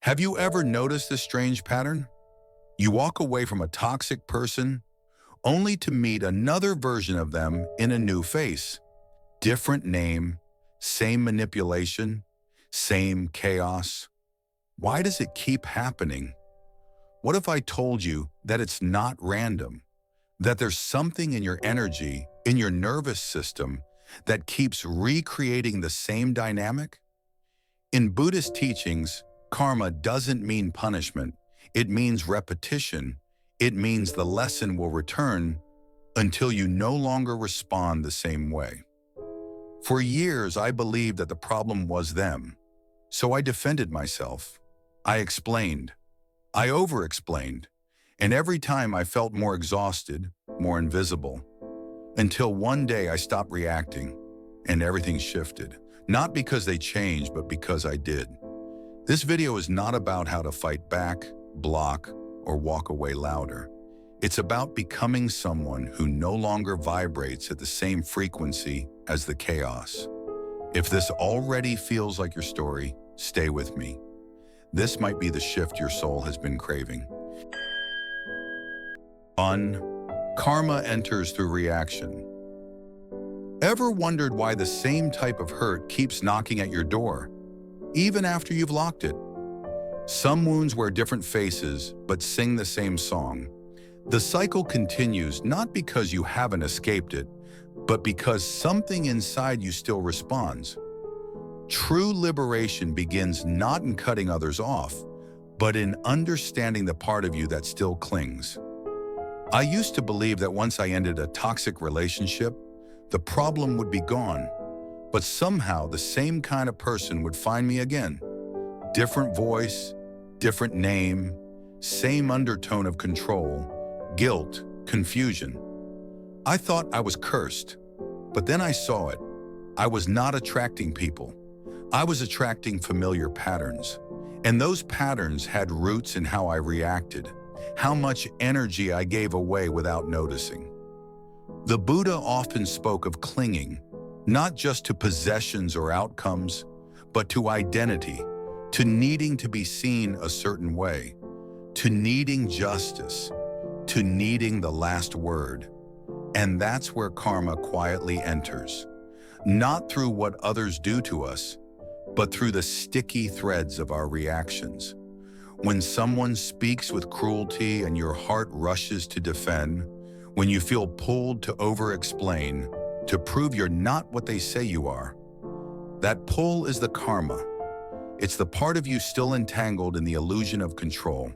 Have you ever noticed this strange pattern? You walk away from a toxic person only to meet another version of them in a new face. Different name, same manipulation, same chaos. Why does it keep happening? What if I told you that it's not random? That there's something in your energy, in your nervous system, that keeps recreating the same dynamic? In Buddhist teachings, karma doesn't mean punishment. It means repetition. It means the lesson will return until you no longer respond the same way. For years, I believed that the problem was them. So I defended myself. I explained. I over-explained. And every time I felt more exhausted, more invisible. Until one day I stopped reacting and everything shifted. Not because they changed, but because I did. This video is not about how to fight back, block, or walk away louder. It's about becoming someone who no longer vibrates at the same frequency as the chaos. If this already feels like your story, stay with me. This might be the shift your soul has been craving. Karma enters through reaction. Ever wondered why the same type of hurt keeps knocking at your door, even after you've locked it? Some wounds wear different faces, but sing the same song. The cycle continues not because you haven't escaped it, but because something inside you still responds. True liberation begins not in cutting others off, but in understanding the part of you that still clings. I used to believe that once I ended a toxic relationship, the problem would be gone, but somehow the same kind of person would find me again. Different voice, different name, same undertone of control, guilt, confusion. I thought I was cursed, but then I saw it. I was not attracting people. I was attracting familiar patterns, and those patterns had roots in how I reacted, how much energy I gave away without noticing. The Buddha often spoke of clinging, not just to possessions or outcomes, but to identity, to needing to be seen a certain way, to needing justice, to needing the last word. And that's where karma quietly enters, not through what others do to us, but through the sticky threads of our reactions. When someone speaks with cruelty and your heart rushes to defend, when you feel pulled to over-explain, to prove you're not what they say you are, that pull is the karma. It's the part of you still entangled in the illusion of control.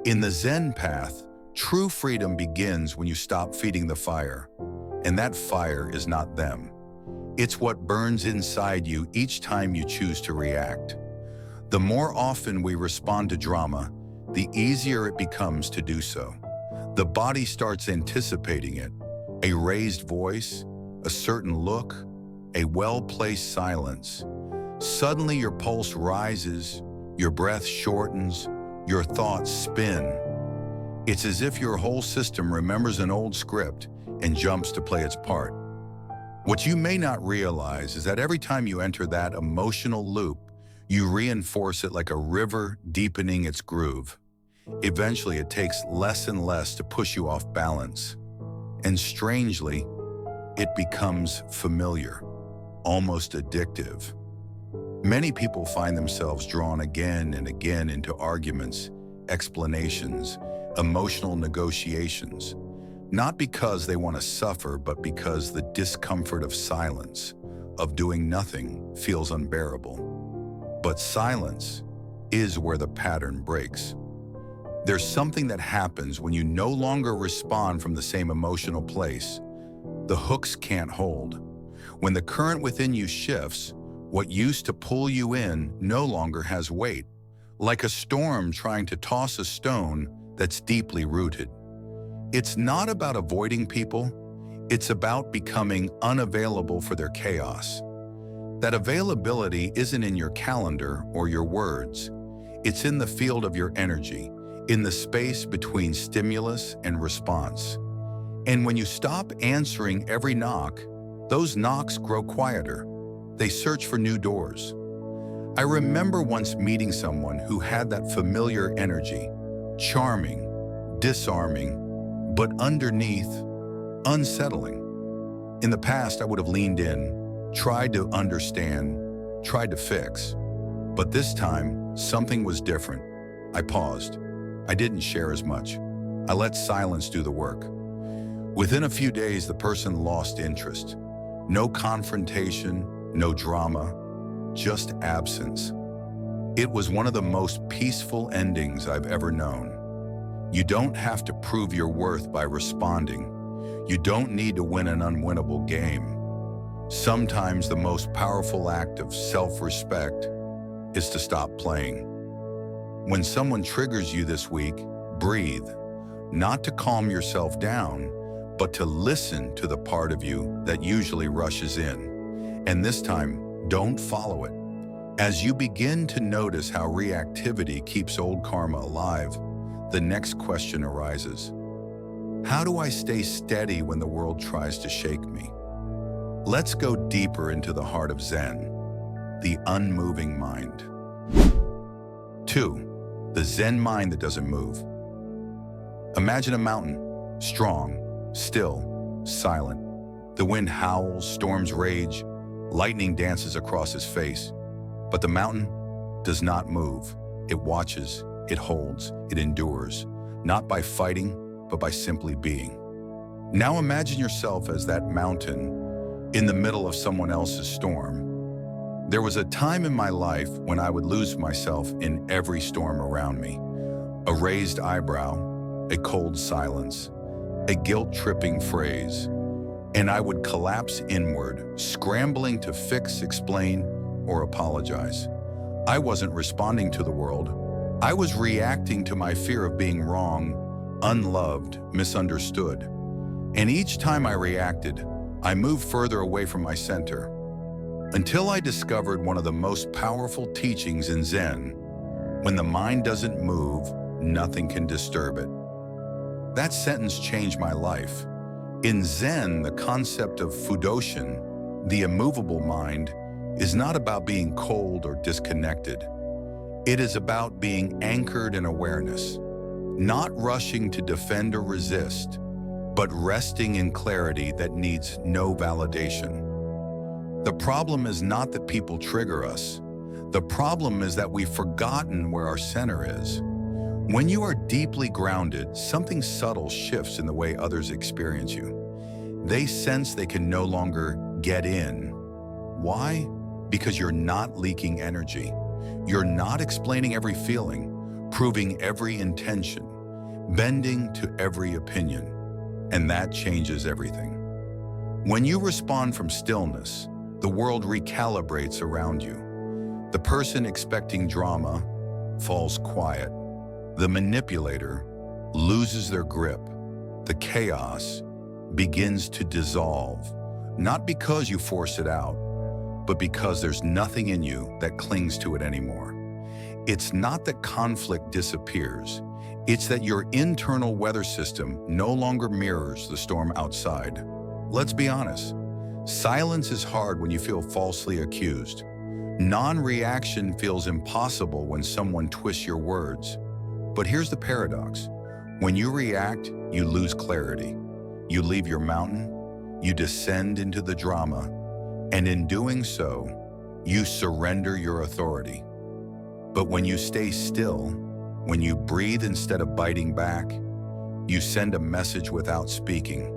In the Zen path, true freedom begins when you stop feeding the fire, and that fire is not them. It's what burns inside you each time you choose to react. The more often we respond to drama, the easier it becomes to do so. The body starts anticipating it. A raised voice, a certain look, a well-placed silence. Suddenly your pulse rises, your breath shortens, your thoughts spin. It's as if your whole system remembers an old script and jumps to play its part. What you may not realize is that every time you enter that emotional loop, you reinforce it like a river deepening its groove. Eventually, it takes less and less to push you off balance. And strangely, it becomes familiar, almost addictive. Many people find themselves drawn again and again into arguments, explanations, emotional negotiations, not because they want to suffer, but because the discomfort of silence, of doing nothing, feels unbearable. But silence is where the pattern breaks. There's something that happens when you no longer respond from the same emotional place. The hooks can't hold. When the current within you shifts, what used to pull you in no longer has weight, like a storm trying to toss a stone that's deeply rooted. It's not about avoiding people, it's about becoming unavailable for their chaos. That availability isn't in your calendar or your words. It's in the field of your energy, in the space between stimulus and response. And when you stop answering every knock, those knocks grow quieter. They search for new doors. I remember once meeting someone who had that familiar energy, charming, disarming, but underneath, unsettling. In the past, I would have leaned in, tried to understand, tried to fix. But this time, something was different. I paused. I didn't share as much. I let silence do the work. Within a few days, the person lost interest. No confrontation, no drama, just absence. It was one of the most peaceful endings I've ever known. You don't have to prove your worth by responding. You don't need to win an unwinnable game. Sometimes the most powerful act of self-respect is to stop playing. When someone triggers you this week, breathe. Not to calm yourself down, but to listen to the part of you that usually rushes in. And this time, don't follow it. As you begin to notice how reactivity keeps old karma alive, the next question arises. How do I stay steady when the world tries to shake me? Let's go deeper into the heart of Zen, the unmoving mind. 2. The Zen mind that doesn't move. Imagine a mountain, strong, still, silent. The wind howls, storms rage, lightning dances across his face. But the mountain does not move. It watches, it holds, it endures, not by fighting, but by simply being. Now imagine yourself as that mountain in the middle of someone else's storm. There was a time in my life when I would lose myself in every storm around me. A raised eyebrow, a cold silence, a guilt-tripping phrase, and I would collapse inward, scrambling to fix, explain, or apologize. I wasn't responding to the world. I was reacting to my fear of being wrong, unloved, misunderstood. And each time I reacted, I moved further away from my center, until I discovered one of the most powerful teachings in Zen. When the mind doesn't move, nothing can disturb it. That sentence changed my life. In Zen, the concept of Fudoshin, the immovable mind, is not about being cold or disconnected. It is about being anchored in awareness, not rushing to defend or resist, but resting in clarity that needs no validation. The problem is not that people trigger us. The problem is that we've forgotten where our center is. When you are deeply grounded, something subtle shifts in the way others experience you. They sense they can no longer get in. Why? Because you're not leaking energy. You're not explaining every feeling, proving every intention, bending to every opinion. And that changes everything. When you respond from stillness, the world recalibrates around you. The person expecting drama falls quiet. The manipulator loses their grip. The chaos begins to dissolve, not because you force it out, but because there's nothing in you that clings to it anymore. It's not that conflict disappears. It's that your internal weather system no longer mirrors the storm outside. Let's be honest. Silence is hard when you feel falsely accused. Non-reaction feels impossible when someone twists your words. But here's the paradox. When you react, you lose clarity. You leave your mountain, you descend into the drama, and in doing so, you surrender your authority. But when you stay still, when you breathe instead of biting back, you send a message without speaking.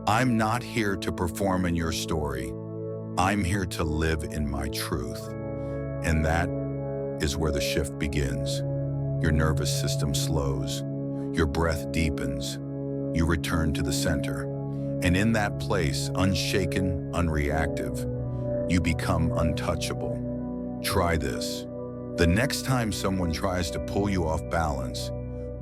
I'm not here to perform in your story. I'm here to live in my truth. And that is where the shift begins. Your nervous system slows. Your breath deepens. You return to the center. And in that place, unshaken, unreactive, you become untouchable. Try this. The next time someone tries to pull you off balance,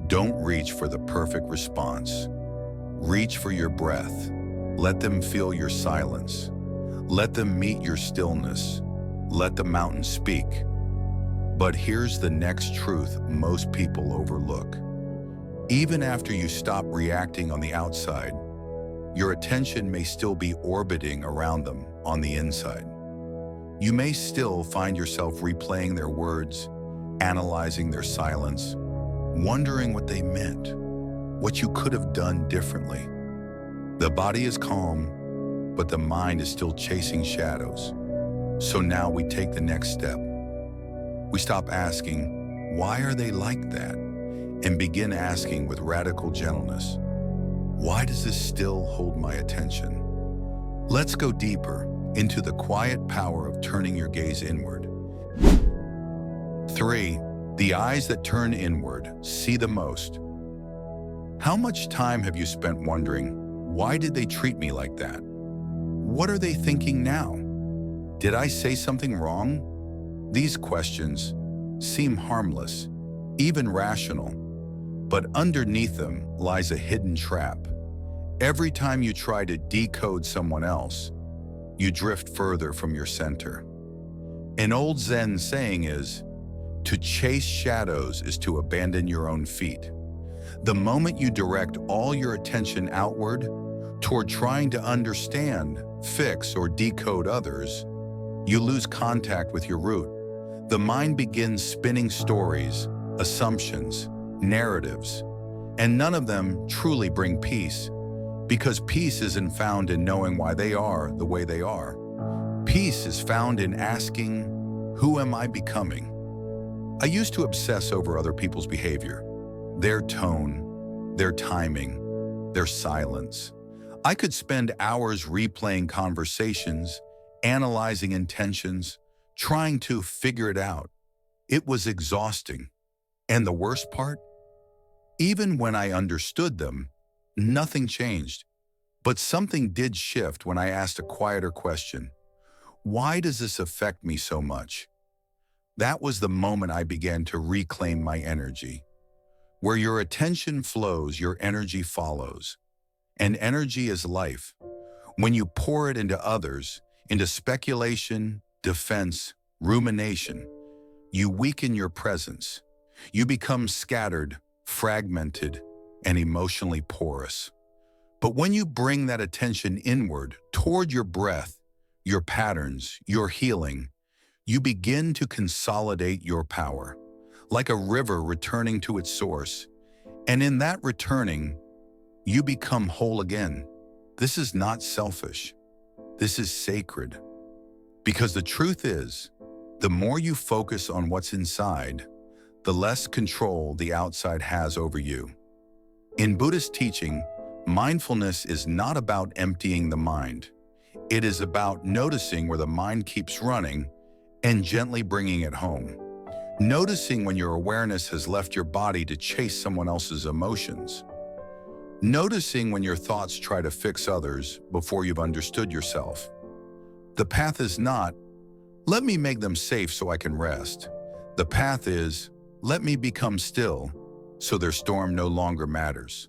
don't reach for the perfect response. Reach for your breath. Let them feel your silence. Let them meet your stillness. Let the mountain speak. But here's the next truth most people overlook. Even after you stop reacting on the outside, your attention may still be orbiting around them on the inside. You may still find yourself replaying their words, analyzing their silence, wondering what they meant, what you could have done differently. The body is calm, but the mind is still chasing shadows. So now we take the next step. We stop asking, why are they like that? And begin asking with radical gentleness, why does this still hold my attention? Let's go deeper into the quiet power of turning your gaze inward. 3. The eyes that turn inward see the most. How much time have you spent wondering, why did they treat me like that? What are they thinking now? Did I say something wrong? These questions seem harmless, even rational, but underneath them lies a hidden trap. Every time you try to decode someone else, you drift further from your center. An old Zen saying is, to chase shadows is to abandon your own feet. The moment you direct all your attention outward toward trying to understand, fix, or decode others, you lose contact with your root. The mind begins spinning stories, assumptions, narratives, and none of them truly bring peace, because peace isn't found in knowing why they are the way they are. Peace is found in asking, who am I becoming? I used to obsess over other people's behavior, their tone, their timing, their silence. I could spend hours replaying conversations, analyzing intentions, trying to figure it out. It was exhausting. And the worst part? Even when I understood them, nothing changed. But something did shift when I asked a quieter question. Why does this affect me so much? That was the moment I began to reclaim my energy. Where your attention flows, your energy follows. And energy is life. When you pour it into others, into speculation, defense, rumination, you weaken your presence. You become scattered, fragmented, and emotionally porous. But when you bring that attention inward, toward your breath, your patterns, your healing, you begin to consolidate your power, like a river returning to its source. And in that returning, you become whole again. This is not selfish. This is sacred. Because the truth is, the more you focus on what's inside, the less control the outside has over you. In Buddhist teaching, mindfulness is not about emptying the mind. It is about noticing where the mind keeps running and gently bringing it home. Noticing when your awareness has left your body to chase someone else's emotions. Noticing when your thoughts try to fix others before you've understood yourself. The path is not, let me make them safe so I can rest. The path is, let me become still so their storm no longer matters.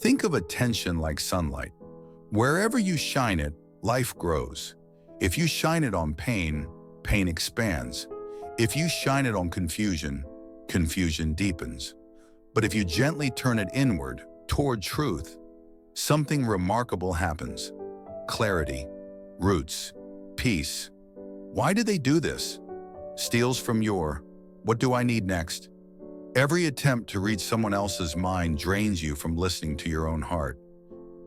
Think of attention like sunlight. Wherever you shine it, life grows. If you shine it on pain, pain expands. If you shine it on confusion, confusion deepens. But if you gently turn it inward, toward truth, something remarkable happens. Clarity, roots, peace. Why do they do this? Steals from your, what do I need next? Every attempt to read someone else's mind drains you from listening to your own heart.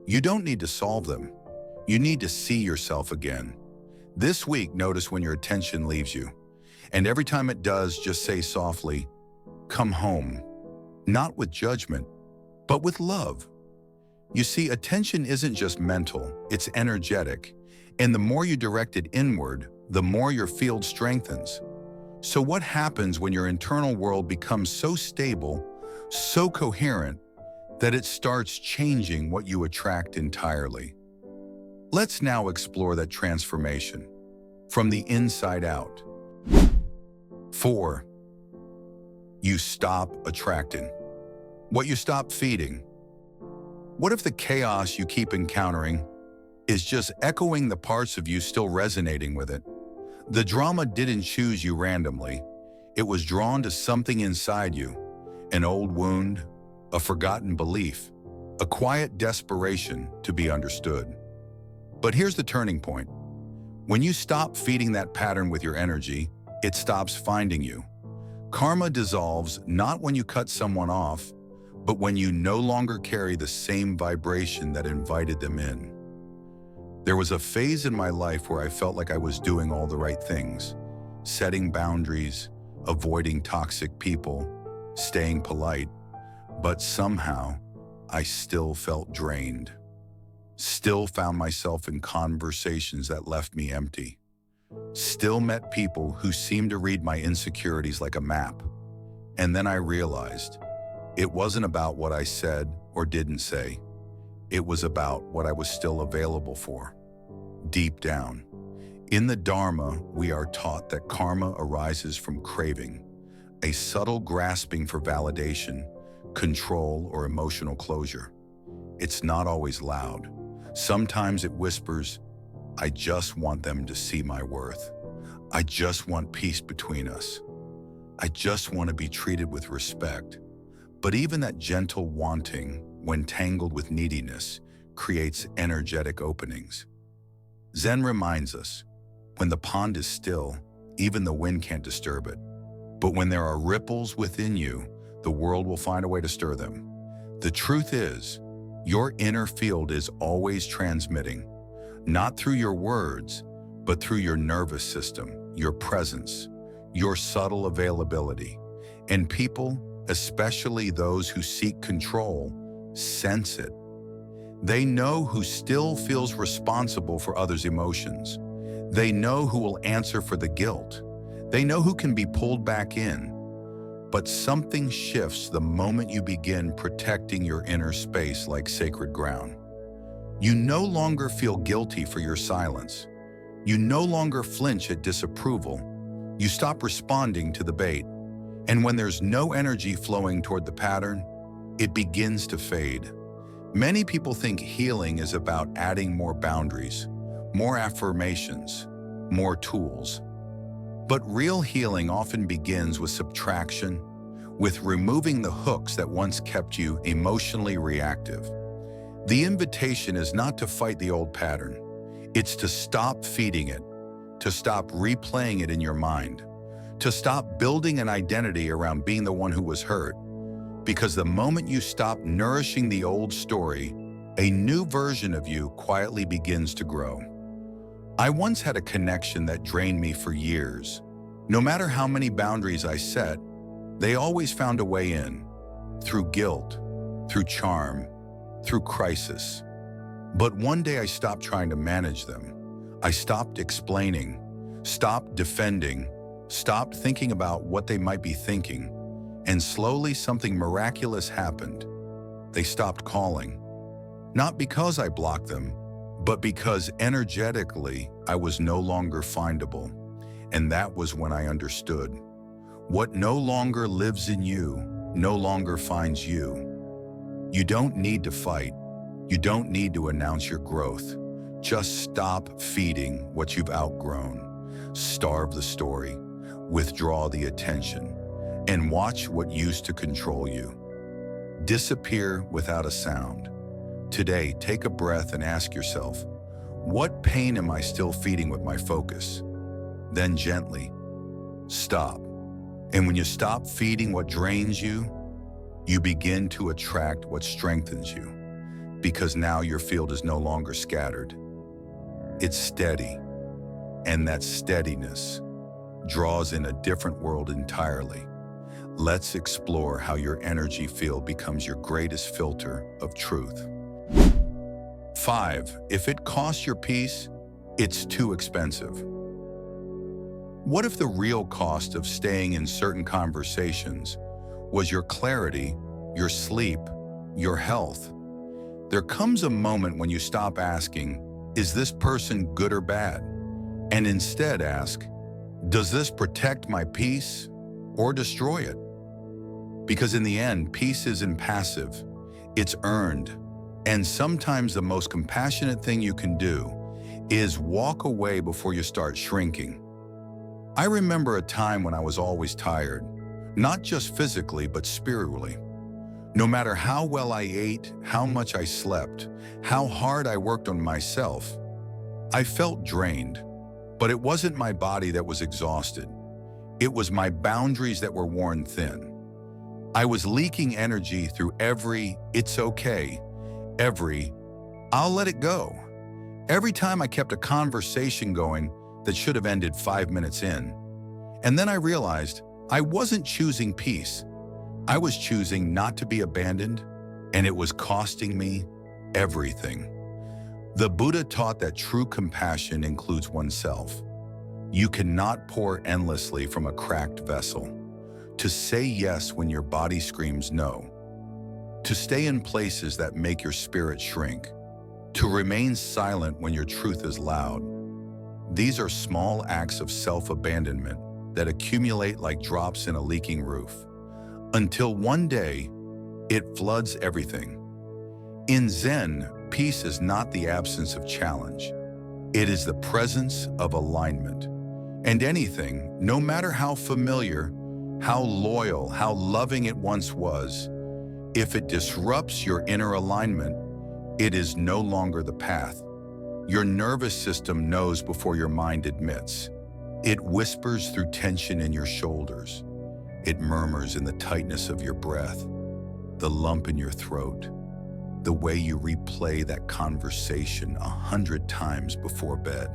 You don't need to solve them. You need to see yourself again. This week, notice when your attention leaves you. And every time it does, just say softly, come home. Not with judgment, but with love. You see, attention isn't just mental, it's energetic. And the more you direct it inward, the more your field strengthens. So what happens when your internal world becomes so stable, so coherent, that it starts changing what you attract entirely? Let's now explore that transformation from the inside out. 4. You stop attracting what you stop feeding. What if the chaos you keep encountering is just echoing the parts of you still resonating with it? The drama didn't choose you randomly. It was drawn to something inside you, an old wound, a forgotten belief, a quiet desperation to be understood. But here's the turning point. When you stop feeding that pattern with your energy, it stops finding you. Karma dissolves not when you cut someone off, but when you no longer carry the same vibration that invited them in. There was a phase in my life where I felt like I was doing all the right things, setting boundaries, avoiding toxic people, staying polite, but somehow I still felt drained. Still found myself in conversations that left me empty. Still met people who seemed to read my insecurities like a map. And then I realized it wasn't about what I said or didn't say. It was about what I was still available for. Deep down, in the Dharma, we are taught that karma arises from craving, a subtle grasping for validation, control, or emotional closure. It's not always loud. Sometimes it whispers, I just want them to see my worth. I just want peace between us. I just want to be treated with respect. But even that gentle wanting, when tangled with neediness, creates energetic openings. Zen reminds us, when the pond is still, even the wind can't disturb it. But when there are ripples within you, the world will find a way to stir them. The truth is, your inner field is always transmitting, not through your words, but through your nervous system, your presence, your subtle availability. And people, especially those who seek control, sense it. They know who still feels responsible for others' emotions. They know who will answer for the guilt. They know who can be pulled back in. But something shifts the moment you begin protecting your inner space like sacred ground. You no longer feel guilty for your silence. You no longer flinch at disapproval. You stop responding to the bait. And when there's no energy flowing toward the pattern, it begins to fade. Many people think healing is about adding more boundaries, more affirmations, more tools. But real healing often begins with subtraction, with removing the hooks that once kept you emotionally reactive. The invitation is not to fight the old pattern. It's to stop feeding it, to stop replaying it in your mind, to stop building an identity around being the one who was hurt. Because the moment you stop nourishing the old story, a new version of you quietly begins to grow. I once had a connection that drained me for years. No matter how many boundaries I set, they always found a way in, through guilt, through charm, through crisis. But one day I stopped trying to manage them. I stopped explaining, stopped defending, stopped thinking about what they might be thinking, and slowly something miraculous happened. They stopped calling. Not because I blocked them, but because energetically I was no longer findable. And that was when I understood. What no longer lives in you no longer finds you. You don't need to fight. You don't need to announce your growth. Just stop feeding what you've outgrown. Starve the story, withdraw the attention, and watch what used to control you disappear without a sound. Today, take a breath and ask yourself, what pain am I still feeding with my focus? Then gently, stop. And when you stop feeding what drains you, you begin to attract what strengthens you. Because now your field is no longer scattered. It's steady. And that steadiness draws in a different world entirely. Let's explore how your energy field becomes your greatest filter of truth. 5. If it costs your peace, it's too expensive. What if the real cost of staying in certain conversations was your clarity, your sleep, your health? There comes a moment when you stop asking, is this person good or bad? And instead ask, does this protect my peace or destroy it? Because in the end, peace isn't passive, it's earned. And sometimes the most compassionate thing you can do is walk away before you start shrinking. I remember a time when I was always tired, not just physically, but spiritually. No matter how well I ate, how much I slept, how hard I worked on myself, I felt drained. But it wasn't my body that was exhausted. It was my boundaries that were worn thin. I was leaking energy through every "it's okay," every "I'll let it go." Every time I kept a conversation going that should have ended 5 minutes in. And then I realized I wasn't choosing peace. I was choosing not to be abandoned, and it was costing me everything. The Buddha taught that true compassion includes oneself. You cannot pour endlessly from a cracked vessel. To say yes when your body screams no. To stay in places that make your spirit shrink. To remain silent when your truth is loud. These are small acts of self-abandonment that accumulate like drops in a leaking roof, until one day, it floods everything. In Zen, peace is not the absence of challenge. It is the presence of alignment. And anything, no matter how familiar, how loyal, how loving it once was, if it disrupts your inner alignment, it is no longer the path. Your nervous system knows before your mind admits. It whispers through tension in your shoulders. It murmurs in the tightness of your breath, the lump in your throat, the way you replay that conversation 100 times before bed.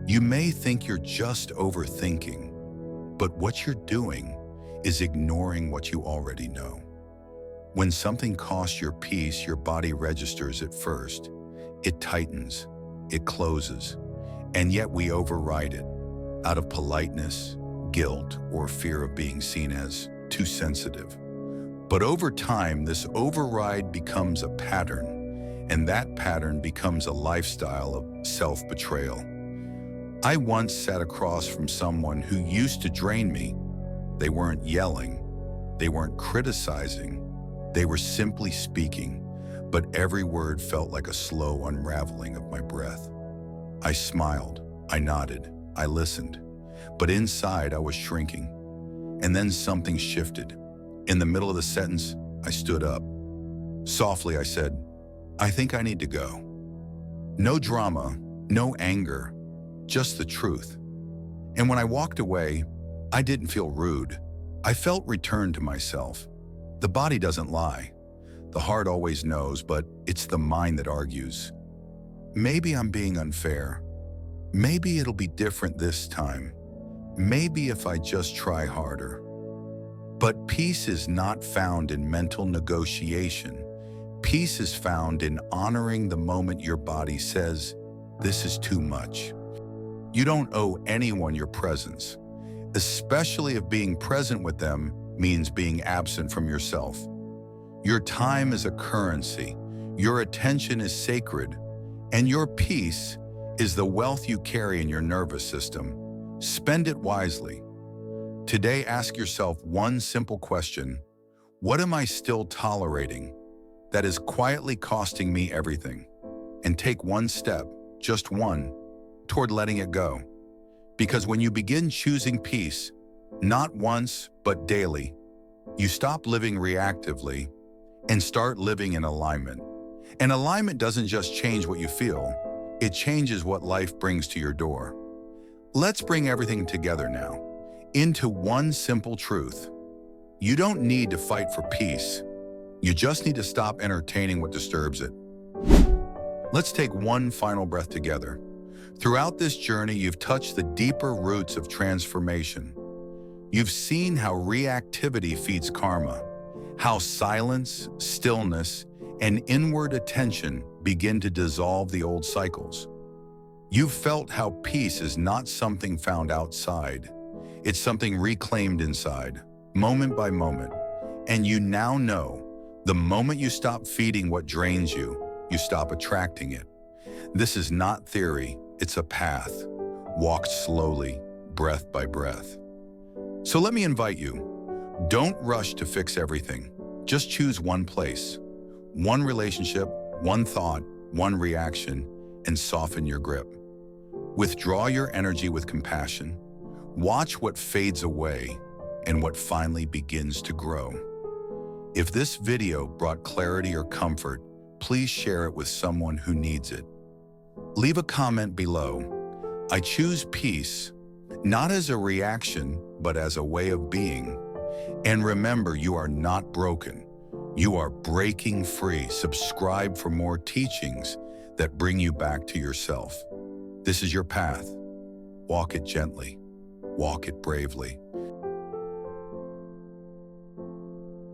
You may think you're just overthinking, but what you're doing is ignoring what you already know. When something costs your peace, your body registers it first. It tightens, it closes, and yet we override it out of politeness, guilt, or fear of being seen as too sensitive. But over time, this override becomes a pattern, and that pattern becomes a lifestyle of self-betrayal. I once sat across from someone who used to drain me. They weren't yelling, they weren't criticizing, they were simply speaking, but every word felt like a slow unraveling of my breath. I smiled, I nodded, I listened, but inside I was shrinking. And then something shifted. In the middle of the sentence, I stood up. Softly, I said, "I think I need to go." No drama, no anger, just the truth. And when I walked away, I didn't feel rude. I felt returned to myself. The body doesn't lie. The heart always knows, but it's the mind that argues. Maybe I'm being unfair. Maybe it'll be different this time. Maybe if I just try harder. But peace is not found in mental negotiation. Peace is found in honoring the moment your body says, "This is too much." You don't owe anyone your presence, especially if being present with them means being absent from yourself. Your time is a currency, your attention is sacred, and your peace is the wealth you carry in your nervous system. Spend it wisely. Today, ask yourself one simple question: what am I still tolerating that is quietly costing me everything? And take one step, just one, toward letting it go. Because when you begin choosing peace, not once, but daily, you stop living reactively and start living in alignment. And alignment doesn't just change what you feel, it changes what life brings to your door. Let's bring everything together now, into one simple truth. You don't need to fight for peace. You just need to stop entertaining what disturbs it. Let's take one final breath together. Throughout this journey, you've touched the deeper roots of transformation. You've seen how reactivity feeds karma, how silence, stillness, and inward attention begin to dissolve the old cycles. You've felt how peace is not something found outside. It's something reclaimed inside, moment by moment. And you now know, the moment you stop feeding what drains you, you stop attracting it. This is not theory, it's a path, walked slowly, breath by breath. So let me invite you, don't rush to fix everything. Just choose one place, one relationship, one thought, one reaction, and soften your grip. Withdraw your energy with compassion. Watch what fades away and what finally begins to grow. If this video brought clarity or comfort, please share it with someone who needs it. Leave a comment below. I choose peace, not as a reaction, but as a way of being. And remember, you are not broken. You are breaking free. Subscribe for more teachings that bring you back to yourself. This is your path. Walk it gently. Walk it bravely.